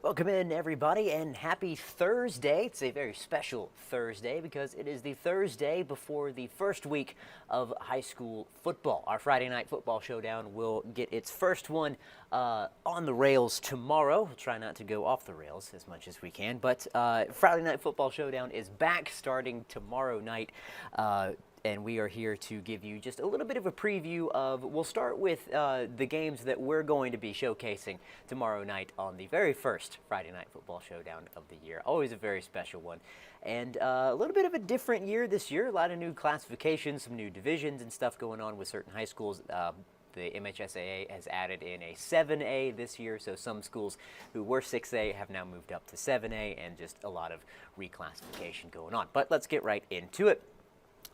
Welcome in, everybody, and happy Thursday. It's a very special Thursday because it is the Thursday before the first week of high school football. Our Friday night football showdown will get its first one on the rails tomorrow. We'll try not to go off the rails as much as we can, but Friday night football showdown is back starting tomorrow night. And we are here to give you just a little bit of a preview of, we'll start with the games that we're going to be showcasing tomorrow night on the very first Friday Night Football Showdown of the year. Always a very special one. And a little bit of a different year this year. A lot of new classifications, some new divisions and stuff going on with certain high schools. The MHSAA has added in a 7A this year, so some schools who were 6A have now moved up to 7A, and just a lot of reclassification going on. But let's get right into it.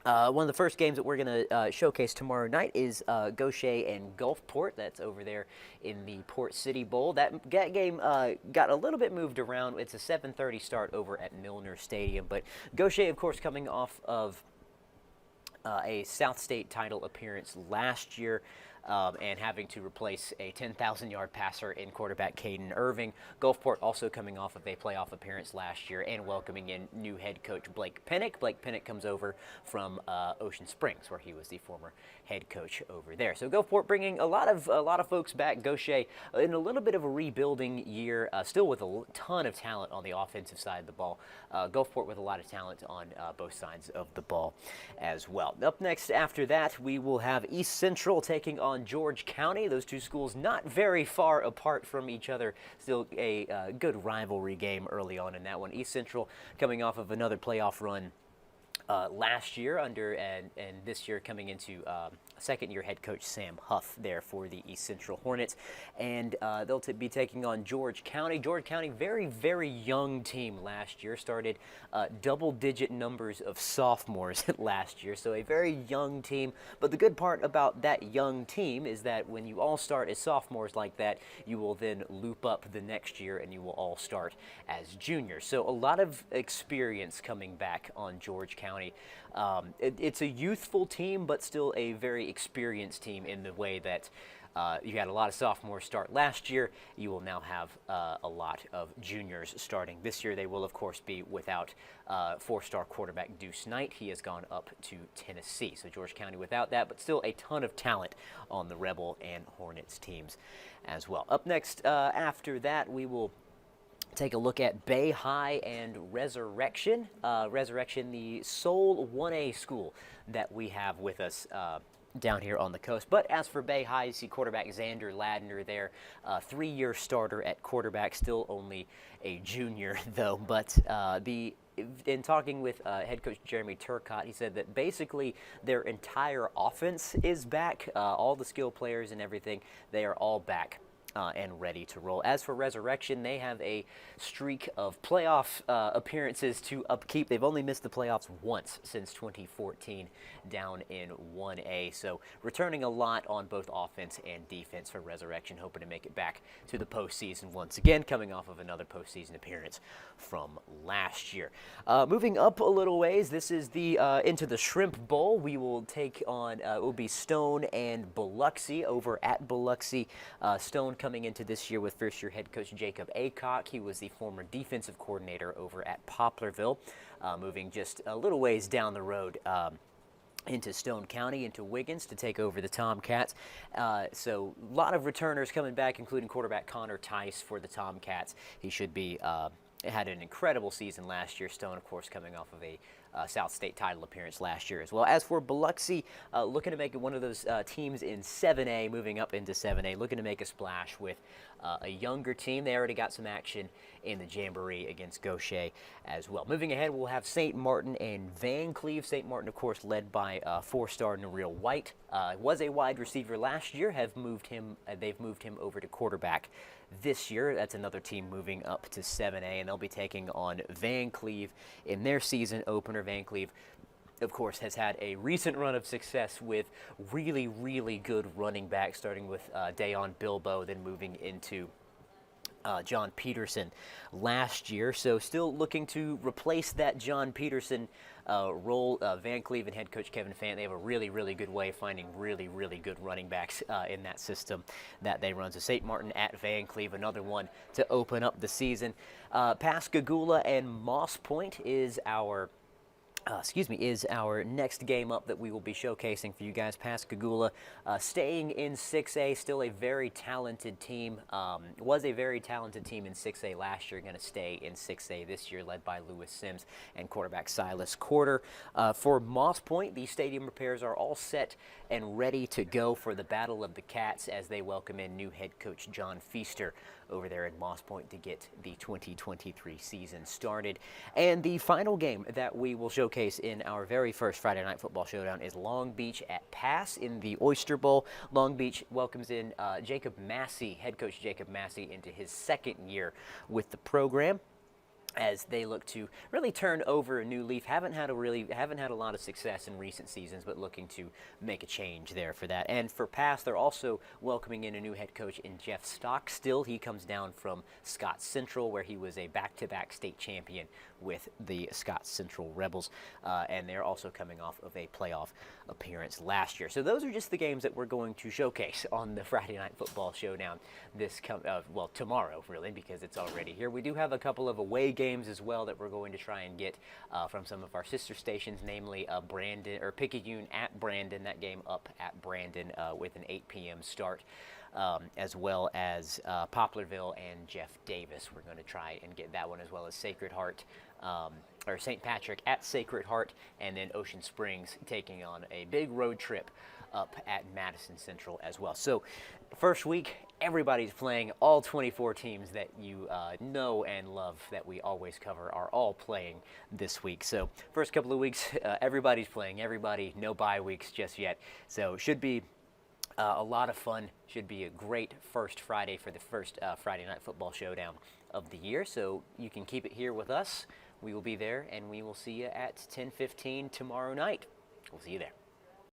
One of the first games that we're going to showcase tomorrow night is Gaucher and Gulfport. That's over there in the Port City Bowl. That game got a little bit moved around. It's a 7:30 start over at Milner Stadium. But Gaucher, of course, coming off of a South State title appearance last year. And having to replace a 10,000-yard passer in quarterback Caden Irving. Gulfport also coming off of a playoff appearance last year and welcoming in new head coach Blake Pennick. Blake Pennick comes over from Ocean Springs, where he was the former head coach over there. So Gulfport bringing a lot of folks back. Gaucher in a little bit of a rebuilding year, still with a ton of talent on the offensive side of the ball. Gulfport with a lot of talent on both sides of the ball as well. Up next after that, we will have East Central taking on George County. Those two schools not very far apart from each other. Still a good rivalry game early on in that one. East Central coming off of another playoff run last year and this year coming into second-year head coach Sam Huff there for the East Central Hornets. And they'll be taking on George County. George County, very, very young team last year. Started double-digit numbers of sophomores last year, so a very young team. But the good part about that young team is that when you all start as sophomores like that, you will then loop up the next year and you will all start as juniors. So a lot of experience coming back on George County. It's a youthful team, but still a very experienced team in the way that you had a lot of sophomores start last year. You will now have a lot of juniors starting this year. They will, of course, be without four-star quarterback Deuce Knight. He has gone up to Tennessee. So George County without that, but still a ton of talent on the Rebel and Hornets teams as well. Up next after that, we will take a look at Bay High and Resurrection. Resurrection, the sole 1A school that we have with us down here on the coast. But as for Bay High, you see quarterback Xander Ladner there, three-year starter at quarterback, still only a junior though. But in talking with head coach Jeremy Turcotte, he said that basically their entire offense is back. All the skill players and everything, they are all back. And ready to roll. As for Resurrection, they have a streak of playoff appearances to upkeep. They've only missed the playoffs once since 2014 down in 1A. So returning a lot on both offense and defense for Resurrection, hoping to make it back to the postseason once again, coming off of another postseason appearance from last year. Moving up a little ways, this is the into the Shrimp Bowl. We will take on, it will be Stone and Biloxi over at Biloxi. Stone coming into this year with first-year head coach Jacob Aycock. He was the former defensive coordinator over at Poplarville, moving just a little ways down the road into Stone County, into Wiggins to take over the Tomcats. So a lot of returners coming back, including quarterback Connor Tice for the Tomcats. He should be had an incredible season last year. Stone, of course, coming off of a South State title appearance last year as well. As for Biloxi, looking to make it one of those teams in 7A, moving up into 7A, looking to make a splash with a younger team. They already got some action in the Jamboree against Gaucher as well. Moving ahead, we'll have St. Martin and Van Cleve. St. Martin, of course, led by four-star Nareel White. Was a wide receiver last year. They've moved him over to quarterback this year. That's another team moving up to 7A, and they'll be taking on Van Cleve in their season opener. Van Cleve, of course, has had a recent run of success with really, really good running backs, starting with Dayon Bilbo, then moving into John Peterson last year, so still looking to replace that John Peterson role. Van Cleven head coach Kevin Fant, they have a really, really good way of finding really, really good running backs in that system that they run. So St. Martin at Van Cleve, another one to open up the season. Pascagoula and Moss Point is our is our next game up that we will be showcasing for you guys. Pascagoula staying in 6A, still a very talented team. Was a very talented team in 6A last year, going to stay in 6A this year, led by Lewis Sims and quarterback Silas Corder. For Moss Point, the stadium repairs are all set and ready to go for the Battle of the Cats as they welcome in new head coach John Feaster over there at Moss Point to get the 2023 season started. And the final game that we will showcase in our very first Friday Night Football Showdown is Long Beach at Pass in the Oyster Bowl. Long Beach welcomes in Jacob Massey, head coach Jacob Massey, into his second year with the program, as they look to really turn over a new leaf. Haven't had a lot of success in recent seasons, but looking to make a change there for that. And for Pass, they're also welcoming in a new head coach in Jeff Stockstill. He comes down from Scott Central, where he was a back-to-back state champion with the Scott Central Rebels, and they're also coming off of a playoff appearance last year. So those are just the games that we're going to showcase on the Friday Night Football Showdown tomorrow, really, because it's already here. We do have a couple of away games as well that we're going to try and get from some of our sister stations, namely Picayune at Brandon. That game up at Brandon with an 8 p.m. start. As well as Poplarville and Jeff Davis. We're going to try and get that one, as well as Sacred Heart, or St. Patrick at Sacred Heart, and then Ocean Springs taking on a big road trip up at Madison Central as well. So first week, everybody's playing. All 24 teams that you know and love that we always cover are all playing this week. So first couple of weeks, everybody's playing. Everybody, no bye weeks just yet. So should be a lot of fun. Should be a great first Friday for the first Friday Night Football Showdown of the year. So you can keep it here with us. We will be there, and we will see you at 10:15 tomorrow night. We'll see you there.